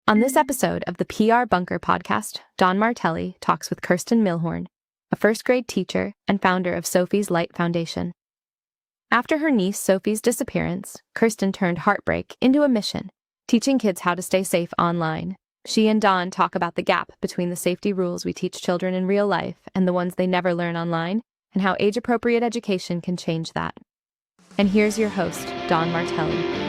On this episode of the PR Bunker podcast, Don Martelli talks with Kirsten Milhorn, a first-grade teacher and founder of Sophie's Light Foundation. After her niece Sophie's disappearance, Kirsten turned heartbreak into a mission, teaching kids how to stay safe online. She and Don talk about the gap between the safety rules we teach children in real life and the ones they never learn online, and how age-appropriate education can change that. And here's your host, Don Martelli.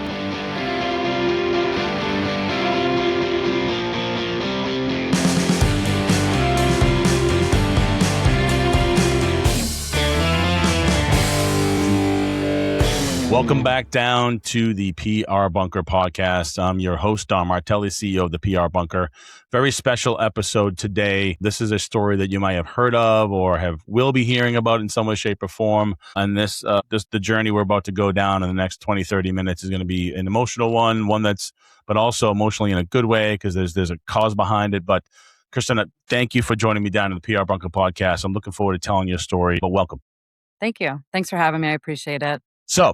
Welcome back down to the PR Bunker podcast. I'm your host, Don Martelli, CEO of the PR Bunker. Very special episode today. This is a story that you might have heard of or will be hearing about in some way, shape, or form. And the journey we're about to go down in the next 20, 30 minutes is going to be an emotional one that's, but also emotionally in a good way because there's a cause behind it. But Kirsten, thank you for joining me down in the PR Bunker podcast. I'm looking forward to telling your story, but welcome. Thank you. Thanks for having me. I appreciate it. So,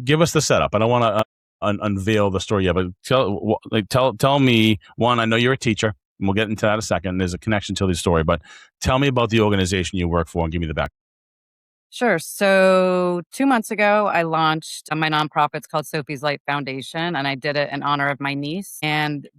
give us the setup. I don't want to unveil the story yet, but tell me, one, I know you're a teacher, and we'll get into that in a second. There's a connection to the story, but tell me about the organization you work for and give me the background. Sure. So 2 months ago, I launched my nonprofit. It's called Sophie's Light Foundation, and I did it in honor of my niece. And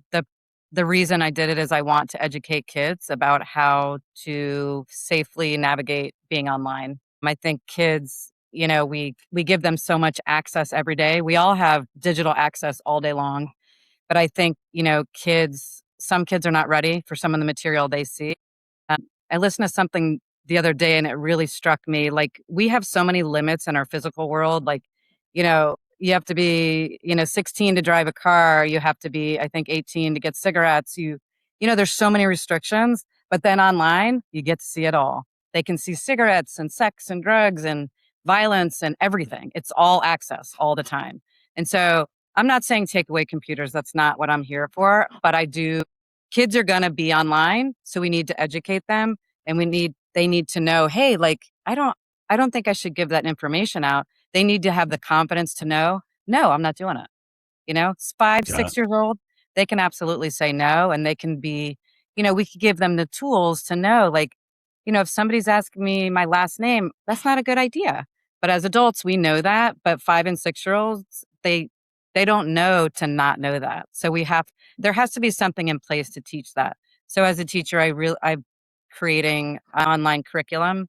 the reason I did it is I want to educate kids about how to safely navigate being online. I think kids, we give them so much access every day. We all have digital access all day long. But I think, some kids are not ready for some of the material they see. I listened to something the other day and it really struck me. Like, we have so many limits in our physical world. Like, you have to be, 16 to drive a car. You have to be, I think, 18 to get cigarettes. There's so many restrictions. But then online, you get to see it all. They can see cigarettes and sex and drugs and violence and everything. It's all access all the time. And so I'm not saying take away computers. That's not what I'm here for. But kids are going to be online. So we need to educate them and they need to know, hey, I don't think I should give that information out. They need to have the confidence to know, no, I'm not doing it. It's 6 years old. They can absolutely say no. And they can be, we could give them the tools to know, if somebody's asking me my last name, that's not a good idea. But as adults, we know that. But 5 and 6 year olds, they don't know to not know that. So there has to be something in place to teach that. So as a teacher, I'm creating an online curriculum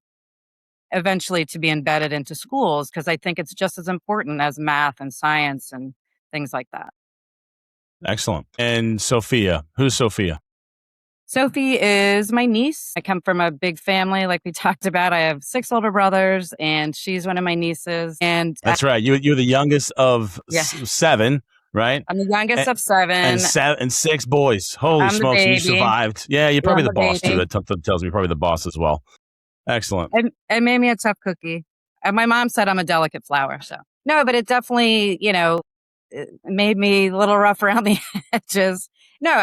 eventually to be embedded into schools because I think it's just as important as math and science and things like that. Excellent. And Sophia, who's Sophia? Sophie is my niece. I come from a big family, like we talked about. I have 6 older brothers, and she's one of my nieces. And that's right. You're the youngest of 7, right? I'm the youngest of 7. And 6 boys. Holy smokes, you survived. Yeah, you're probably the boss, too. That tells me you're probably the boss as well. Excellent. It made me a tough cookie. And my mom said I'm a delicate flower. So no, but it definitely, it made me a little rough around the edges. No,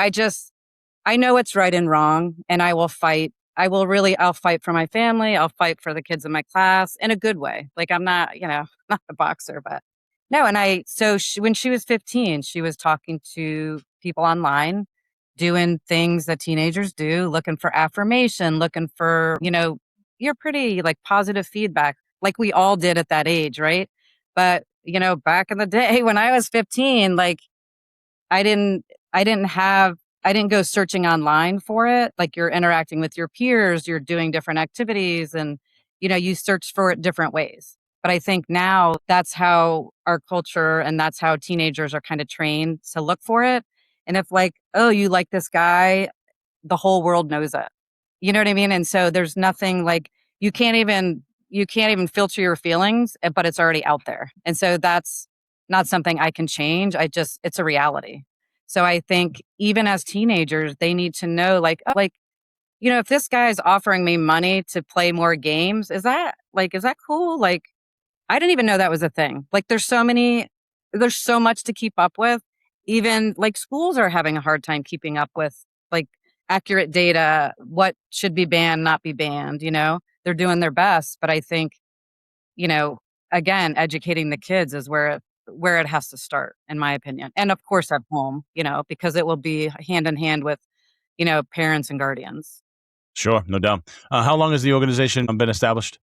I know what's right and wrong, and I will fight. I'll fight for my family. I'll fight for the kids in my class in a good way. Like, I'm not, not a boxer, but no. And when she was 15, she was talking to people online, doing things that teenagers do, looking for affirmation, looking for, you're pretty, positive feedback, like we all did at that age, right? But, back in the day when I was 15, I didn't go searching online for it. Like, you're interacting with your peers, you're doing different activities, and, you search for it different ways. But I think now that's how our culture and that's how teenagers are kind of trained to look for it. And if oh, you like this guy, the whole world knows it. You know what I mean? And so there's nothing you can't even filter your feelings, but it's already out there. And so that's not something I can change. It's a reality. So I think even as teenagers, they need to know, if this guy is offering me money to play more games, is that cool? I didn't even know that was a thing. There's so much to keep up with. Even schools are having a hard time keeping up with accurate data, what should be banned, not be banned. They're doing their best. But I think, again, educating the kids is where where it has to start, in my opinion. And of course at home, because it will be hand in hand with, parents and guardians. Sure, no doubt. How long has the organization been established?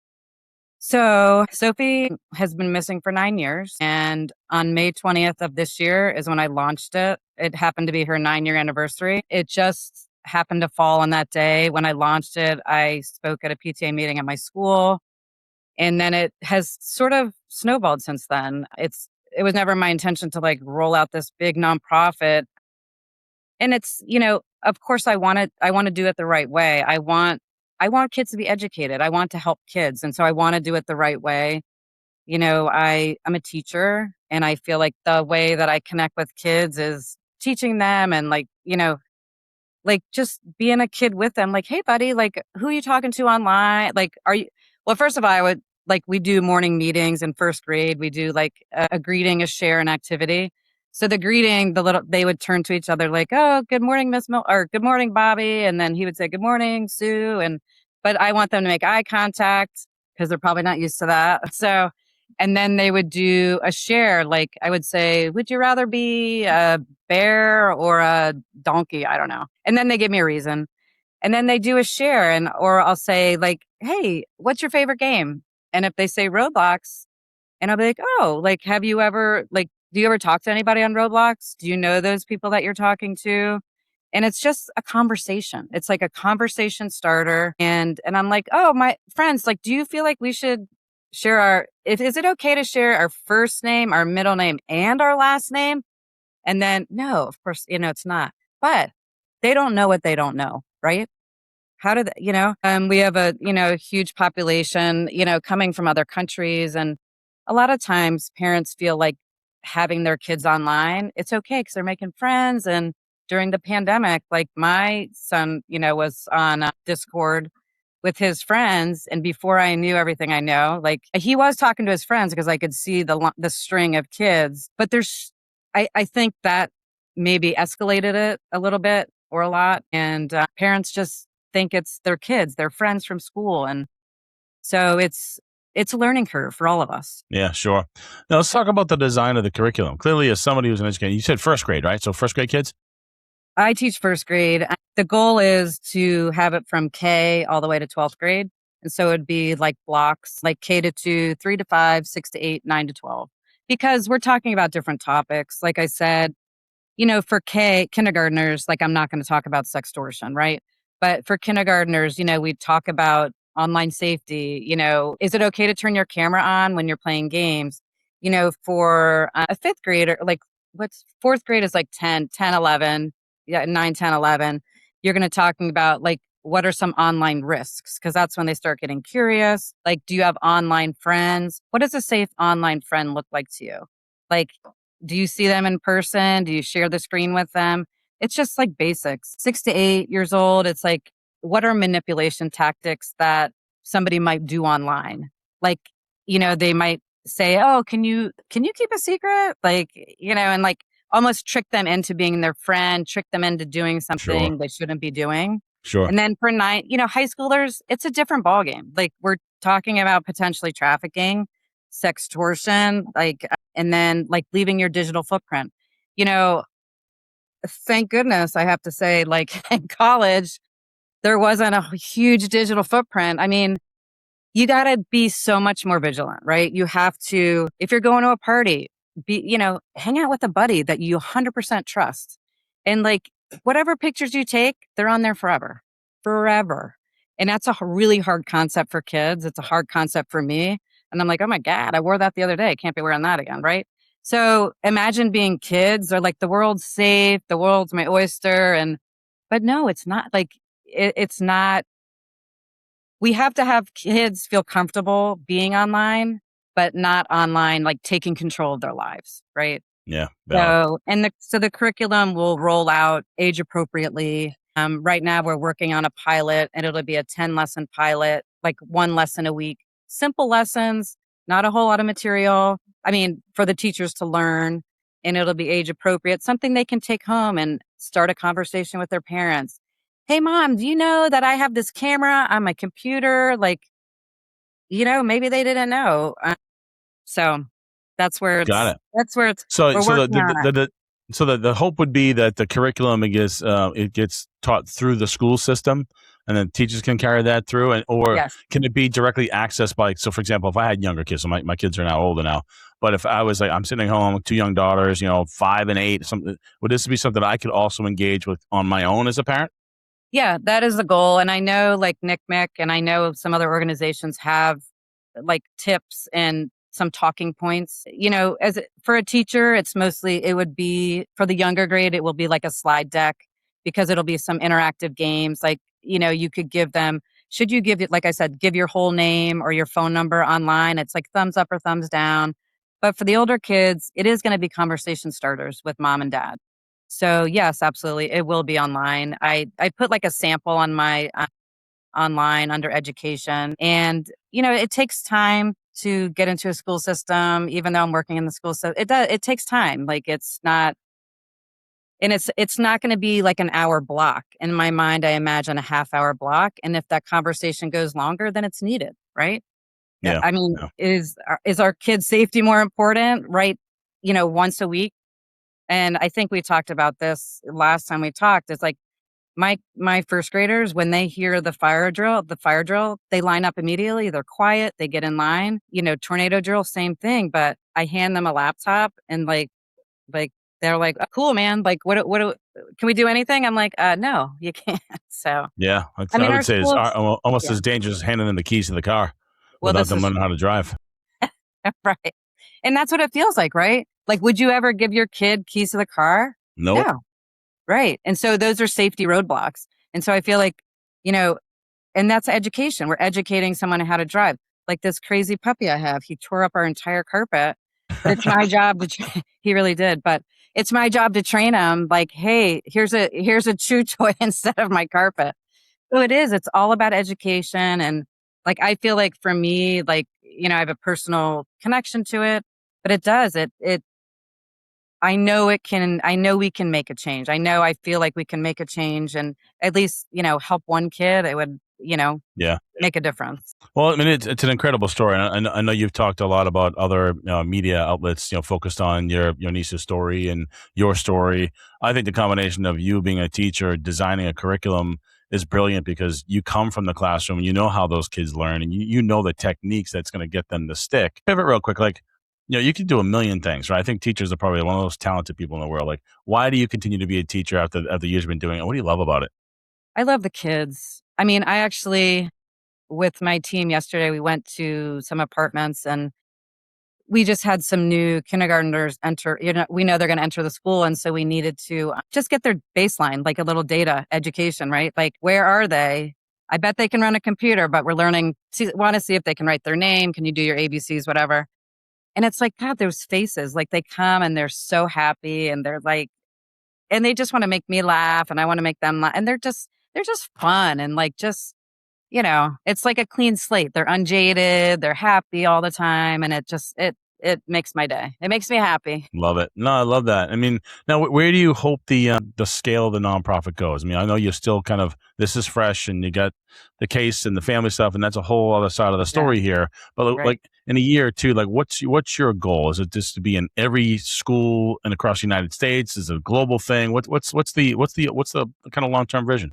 So Sophie has been missing for 9 years. And on May 20th of this year is when I launched it. It happened to be her 9-year anniversary. It just happened to fall on that day. When I launched it, I spoke at a PTA meeting at my school. And then it has sort of snowballed since then. It was never my intention to like roll out this big nonprofit. And it's, of course I want to do it the right way. I want kids to be educated. I want to help kids. And so I want to do it the right way. I'm a teacher, and I feel like the way that I connect with kids is teaching them and like just being a kid with them. Like, hey buddy, like who are you talking to online? Like, well, first of all, we do morning meetings in first grade. We do like a greeting, a share, an activity. So the greeting, they would turn to each other like, oh, good morning, Miss Mill, or good morning, Bobby. And then he would say, good morning, Sue. But I want them to make eye contact because they're probably not used to that. So, and then they would do a share. Like I would say, would you rather be a bear or a donkey? I don't know. And then they give me a reason. And then they do a share, or I'll say like, hey, what's your favorite game? And if they say Roblox, and I'll be like, oh, like, do you ever talk to anybody on Roblox? Do you know those people that you're talking to? And it's just a conversation. It's like a conversation starter. And I'm like, oh, my friends, like, do you feel like we should share is it okay to share our first name, our middle name, and our last name? And then, no, of course, it's not. But they don't know what they don't know, right? How do they, we have a huge population, coming from other countries. And a lot of times parents feel like having their kids online, it's okay because they're making friends. And during the pandemic, like my son, was on Discord with his friends. And before I knew everything I know, like he was talking to his friends because I could see the string of kids. But I think that maybe escalated it a little bit or a lot. And parents just think it's their kids, their friends from school. And so it's a learning curve for all of us. Yeah, sure. Now let's talk about the design of the curriculum. Clearly, as somebody who's an educator, you said first grade, right? So first grade kids? I teach first grade. The goal is to have it from K all the way to 12th grade. And so it'd be like blocks, like K to 2, 3 to 5, 6 to 8, 9 to 12. Because we're talking about different topics. Like I said, for kindergartners, like I'm not going to talk about sextortion, right? But for kindergartners, we talk about online safety. Is it okay to turn your camera on when you're playing games? For a fifth grader, like fourth grade is like 10, 10, 11, yeah, 9, 10, 11. You're going to talking about like, what are some online risks? Because that's when they start getting curious. Like, do you have online friends? What does a safe online friend look like to you? Like, do you see them in person? Do you share the screen with them? It's just like basics. 6 to 8 years old, it's like, what are manipulation tactics that somebody might do online? Like, they might say, oh, can you keep a secret? Like, and like almost trick them into being their friend, trick them into doing something Sure. they shouldn't be doing. Sure. And then for high schoolers, it's a different ballgame. Like we're talking about potentially trafficking, sextortion, and then like leaving your digital footprint. Thank goodness I have to say, like in college, there wasn't a huge digital footprint. I mean, you got to be so much more vigilant, right? You have to, if you're going to a party, hang out with a buddy that you 100% trust. And like whatever pictures you take, they're on there forever, forever. And that's a really hard concept for kids. It's a hard concept for me. And I'm like, oh my God, I wore that the other day. Can't be wearing that again, right? So imagine being kids. They're like, the world's safe. The world's my oyster. But no, it's not like, it's not. We have to have kids feel comfortable being online, but not online, like taking control of their lives, right? Yeah. So, so the curriculum will roll out age appropriately. Right now, we're working on a pilot, and it'll be a 10-lesson pilot, like one lesson a week. Simple lessons, not a whole lot of material. I mean, for the teachers to learn, and it'll be age appropriate, something they can take home and start a conversation with their parents. Hey, mom, do you know that I have this camera on my computer? Like, maybe they didn't know. So That's where Got it's, it. that's where it's, So, we're so working on it. the hope would be that the curriculum it gets taught through the school system, and then teachers can carry that through, and or Yes. can it be directly accessed by? So, for example, if I had younger kids, so my kids are now older now, but if I was like, I'm sitting home with two young daughters, 5 and 8, something, would this be something I could also engage with on my own as a parent? Yeah, that is the goal. And I know like NCMEC and I know some other organizations have like tips and some talking points. For a teacher, it would be for the younger grade, it will be like a slide deck because it'll be some interactive games. Like, you could give them, should you give it, like I said, give your whole name or your phone number online? It's like thumbs up or thumbs down. But for the older kids, it is going to be conversation starters with mom and dad. So yes, absolutely. It will be online. I put like a sample on my online under education. And, it takes time to get into a school system, even though I'm working in the school. So it takes time. Like it's not going to be like an hour block. In my mind, I imagine a half-hour block. And if that conversation goes longer, then it's needed, right? Yeah. Yeah. I mean, Yeah. is our kids' safety more important, right? Once a week. And I think we talked about this last time we talked. It's like my first graders, when they hear the fire drill, they line up immediately. They're quiet. They get in line. Tornado drill, same thing. But I hand them a laptop and like they're like, "Oh, cool, man. Like, can we do anything?" I'm like, no, you can't. So, Yeah. I I mean, would our say it's schools, almost yeah. as dangerous as handing them the keys to the car Well, without this them is learning how to drive. right, and that's what it feels like, right? Like, would you ever give your kid keys to the car? Nope. No. Right. And so those are safety roadblocks. And so I feel like, you know, and that's education. We're educating someone on how to drive. Like this crazy puppy I have, he tore up our entire carpet, but it's my job he really did, but it's my job to train him like, hey, here's a chew toy instead of my carpet. So it's all about education. And like, I feel like for me, like, I have a personal connection to it, but I know we can make a change. I feel like we can make a change and at least, help one kid. It would, Yeah. make a difference. Well, I mean, it's an incredible story. And I know you've talked a lot about other media outlets, focused on your niece's story and your story. I think the combination of you being a teacher, designing a curriculum is brilliant because you come from the classroom, you know how those kids learn, and you know the techniques that's going to get them to stick. Pivot real quick, like, you can do a million things, right? I think teachers are probably one of those talented people in the world. Like, why do you continue to be a teacher after years you've been doing it? What do you love about it? I love the kids. I mean, I actually, with my team yesterday, we went to some apartments and we just had some new kindergartners enter. We know they're going to enter the school. And so we needed to just get their baseline, like a little data education, right? Like, where are they? I bet they can run a computer, but we're want to see if they can write their name. Can you do your ABCs, whatever? And it's like, God, those faces, like they come and they're so happy and they're like, and they just want to make me laugh and I want to make them laugh. And they're just fun and like, it's like a clean slate. They're unjaded. They're happy all the time. And it makes my day. It makes me happy. Love it. No, I love that. I mean, now where do you hope the scale of the nonprofit goes? I mean, I know you're still kind of, this is fresh and you got the case and the family stuff, and that's a whole other side of the Yeah. story here. But Right. like in a year or two, like what's your goal? Is it just to be in every school and across the United States? Is it a global thing? What's the kind of long-term vision?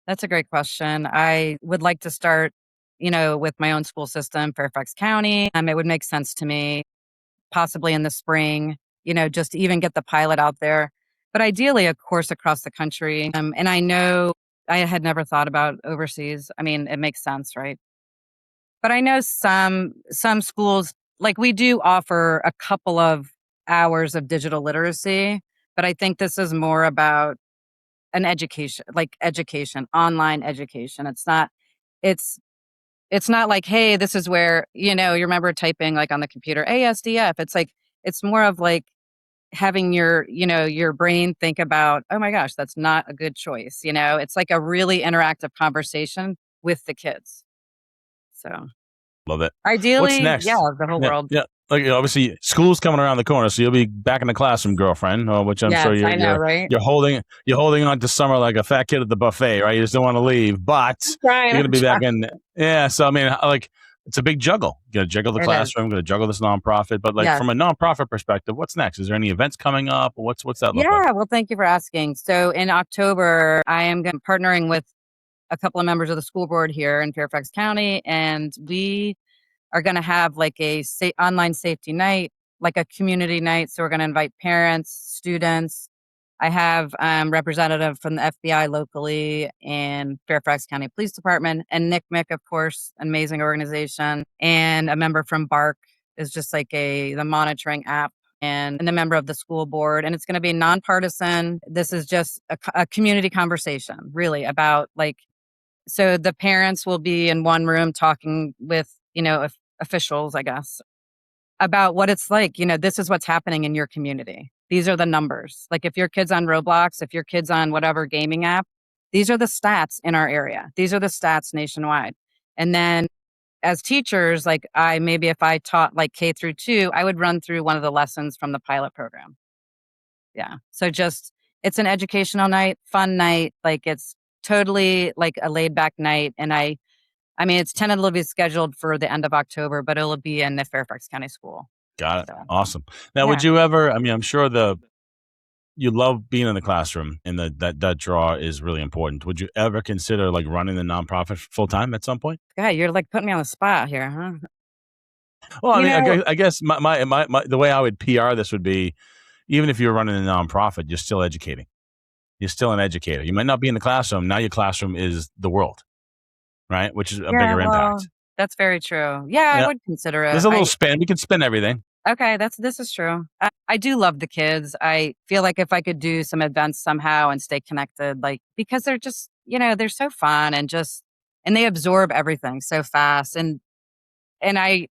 That's a great question. I would like to start, with my own school system, Fairfax County. It would make sense to me, possibly in the spring, just to even get the pilot out there. But ideally, of course, across the country. And I know I had never thought about overseas. I mean, it makes sense, right? But I know some schools, like we do offer a couple of hours of digital literacy, but I think this is more about an education, like education, online education. It's it's not like, hey, this is where, you remember typing like on the computer, ASDF. It's like, it's more of like having your brain think about, oh my gosh, that's not a good choice. It's like a really interactive conversation with the kids. So Love it. What's ideally, yeah, next? the whole Yeah, world. yeah. Like obviously, school's coming around the corner, so you'll be back in the classroom, girlfriend. Which I'm sure Yes, you're I know, you're right? you're holding on to summer like a fat kid at the buffet, right? You just don't want to leave, but Trying, you're gonna I'm be back trying. in. Yeah. So I mean, like, it's a big juggle. You got to juggle the It is. classroom, got to juggle this nonprofit. But like Yes. from a nonprofit perspective, what's next? Is there any events coming up? What's that look like? Yeah. Well, thank you for asking. So in October, I am partnering with a couple of members of the school board here in Fairfax County, and we are going to have like a online safety night, like a community night. So we're going to invite parents, students. I have representative from the FBI locally and Fairfax County Police Department, and NCMEC, of course, an amazing organization, and a member from BARC is just like the monitoring app, and a member of the school board. And it's going to be nonpartisan. This is just a community conversation, really, about like, so the parents will be in one room talking with, officials, I guess, about what it's like. This is what's happening in your community. These are the numbers. Like if your kid's on Roblox, if your kid's on whatever gaming app, these are the stats in our area. These are the stats nationwide. And then as teachers, like if I taught like K through 2, I would run through one of the lessons from the pilot program. Yeah. So it's an educational night, fun night. Like it's totally like a laid back night. And it's tentatively scheduled for the end of October, but it'll be in the Fairfax County School. Got it. So, Awesome. Now, would yeah. you ever? I'm sure you love being in the classroom, and that draw is really important. Would you ever consider like running the nonprofit full time at some point? God, you're like putting me on the spot here, huh? Well, You know, I guess my the way I would PR this would be, even if you're running a nonprofit, you're still educating. You're still an educator. You might not be in the classroom. Now your classroom is the world, right? Which is a bigger impact. that's very true. Yeah, I would consider it. There's a little spin. We can spin everything. Okay, this is true. I do love the kids. I feel like if I could do some events somehow and stay connected, like because they're just, they're so fun and they absorb everything so fast. And I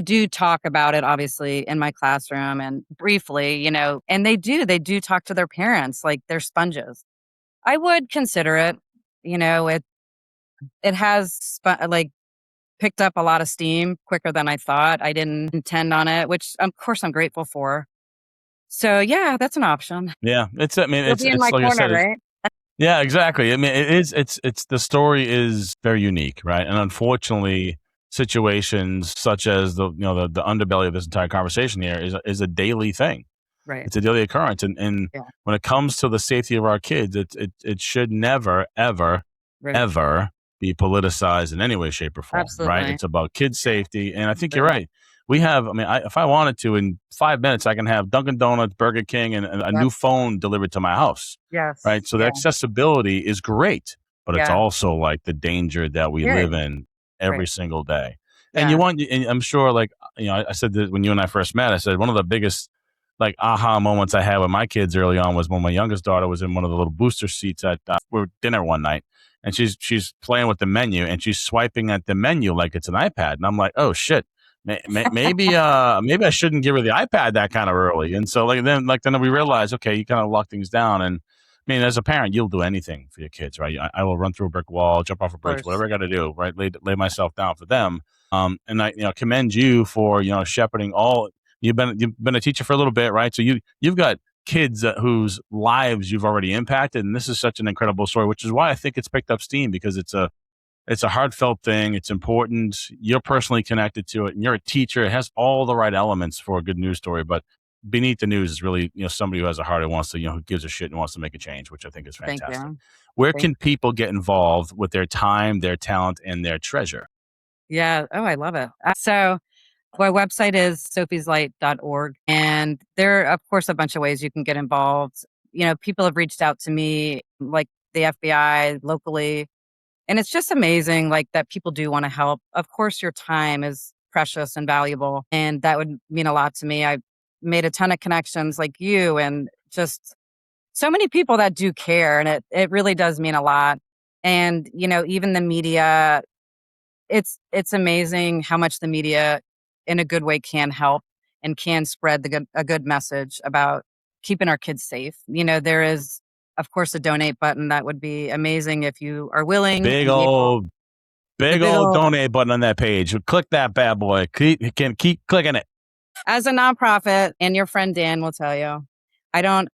do talk about it obviously in my classroom and briefly, and they do talk to their parents like they're sponges. I would consider it. It has like picked up a lot of steam quicker than I thought. I didn't intend on it, which of course I'm grateful for. So yeah, that's an option. Yeah, it's You'll be in my like corner, I said. right? Yeah, exactly. It's the story is very unique, right? And unfortunately, situations such as the underbelly of this entire conversation here is a daily thing. Right. It's a daily occurrence, and Yeah. when it comes to the safety of our kids, it should never ever Right. ever be politicized in any way, shape, or form. Absolutely. Right? It's about kids' safety, and I think you're right. We have, if I wanted to, in 5 minutes, I can have Dunkin' Donuts, Burger King, and a new phone delivered to my house. Yes. Right. So the accessibility is great, but it's Yeah. also like the danger that we live in every Right. single day. Yeah. And I'm sure, like, I said that when you and I first met, I said one of the biggest like aha moments I had with my kids early on was when my youngest daughter was in one of the little booster seats at dinner one night, and she's playing with the menu and she's swiping at the menu like it's an iPad, and I'm like, oh shit. Maybe I shouldn't give her the iPad that kind of early. And so then we realize, okay, you kind of lock things down. And as a parent, you'll do anything for your kids, right? I will run through a brick wall, jump off a bridge, whatever I got to do, right? Lay myself down for them. And I commend you for shepherding all. You've been a teacher for a little bit, right? So you've got kids whose lives you've already impacted, and this is such an incredible story, which is why I think it's picked up steam, because it's a heartfelt thing. It's important. You're personally connected to it, and you're a teacher. It has all the right elements for a good news story. But beneath the news is really, somebody who has a heart who wants to, who gives a shit and wants to make a change, which I think is fantastic. Thank you. Where can people get involved with their time, their talent, and their treasure? Yeah. Oh, I love it. So my website is sophieslight.org. And there are, of course, a bunch of ways you can get involved. People have reached out to me, like the FBI locally. And it's just amazing, like, that people do want to help. Of course, your time is precious and valuable, and that would mean a lot to me. I made a ton of connections like you, and just so many people that do care, and it really does mean a lot. And, even the media, it's amazing how much the media in a good way can help and can spread a good message about keeping our kids safe. There is, of course, a donate button. That would be amazing if you are willing. Big old donate button on that page. Click that bad boy. Keep clicking it. As a nonprofit, and your friend Dan will tell you, I don't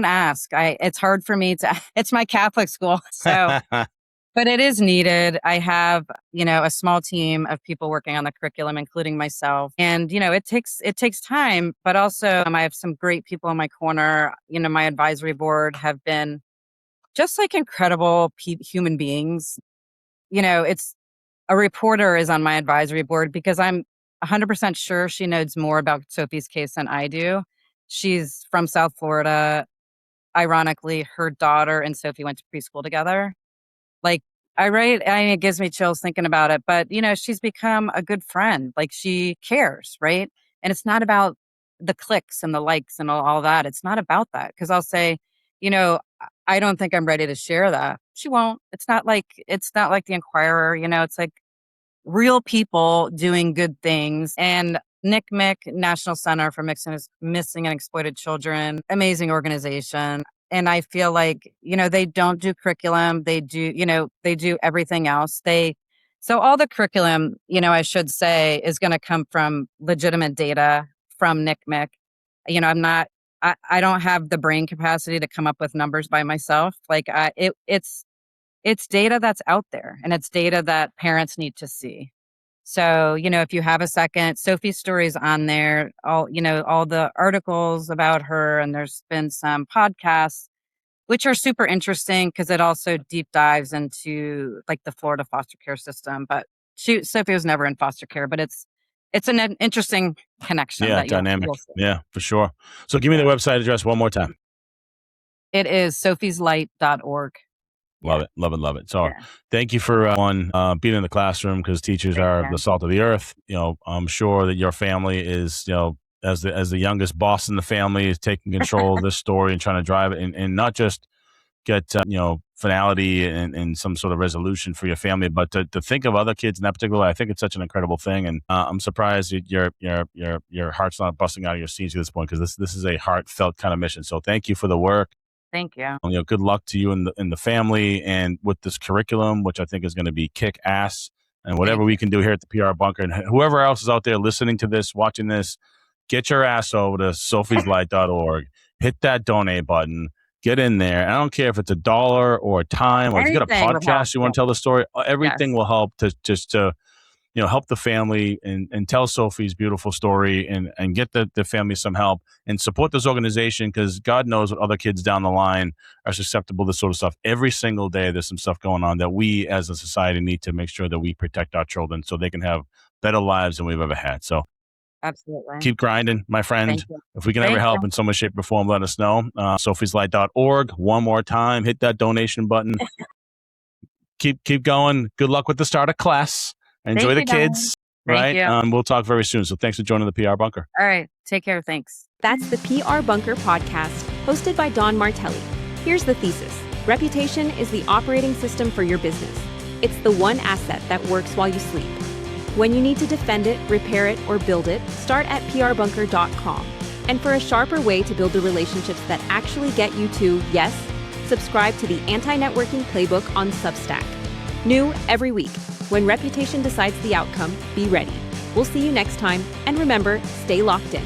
ask. It's hard for me to. It's my Catholic school, so But it is needed. I have, a small team of people working on the curriculum, including myself. And, it takes time, but also I have some great people in my corner. My advisory board have been just like incredible human beings. It's a reporter is on my advisory board because I'm 100% sure she knows more about Sophie's case than I do. She's from South Florida. Ironically, her daughter and Sophie went to preschool together. Like, it gives me chills thinking about it, but, she's become a good friend. Like, she cares, right? And it's not about the clicks and the likes and all that. It's not about that. Because I'll say, I don't think I'm ready to share that. She won't. It's not like the Inquirer, it's like real people doing good things. And NCMEC, National Center for Missing and Exploited Children, amazing organization. And I feel like, they don't do curriculum. They do everything else. So all the curriculum, I should say, is going to come from legitimate data from NCMEC. I don't have the brain capacity to come up with numbers by myself. It's data that's out there, and it's data that parents need to see. So, if you have a second, Sophie's story's on there, all the articles about her, and there's been some podcasts, which are super interesting because it also deep dives into like the Florida foster care system. But Sophie was never in foster care, but it's an interesting connection. Yeah, that dynamic. you'll see. Yeah, for sure. So give me the website address one more time. It is sophieslight.org. Love it, love it, love it. So thank you for being in the classroom, because teachers are the salt of the earth. I'm sure that your family is, as the youngest boss in the family, is taking control of this story and trying to drive it and not just get, finality and some sort of resolution for your family, but to think of other kids in that particular way. I think it's such an incredible thing. And I'm surprised that your heart's not busting out of your seats at this point, because this is a heartfelt kind of mission. So thank you for the work. Thank you. Good luck to you and the family, and with this curriculum, which I think is going to be kick ass. And whatever we can do here at the PR Bunker, and whoever else is out there listening to this, watching this, get your ass over to sophieslight.org, hit that donate button, get in there. I don't care if it's $1 or a time, or if you got a podcast, you want to tell the story, everything will help to help the family and tell Sophie's beautiful story and get the family some help and support this organization, because God knows what other kids down the line are susceptible to this sort of stuff. Every single day there's some stuff going on that we as a society need to make sure that we protect our children so they can have better lives than we've ever had. So absolutely, keep grinding, my friend. If we can ever help in some way, shape, or form, let us know. sophieslight.org. One more time, hit that donation button. Keep going. Good luck with the start of class. Enjoy the kids, right? We'll talk very soon. So thanks for joining the PR Bunker. All right. Take care. Thanks. That's the PR Bunker podcast, hosted by Don Martelli. Here's the thesis. Reputation is the operating system for your business. It's the one asset that works while you sleep. When you need to defend it, repair it, or build it, start at prbunker.com. And for a sharper way to build the relationships that actually get you to yes, subscribe to the Anti-Networking Playbook on Substack. New every week. When reputation decides the outcome, be ready. We'll see you next time, and remember, stay locked in.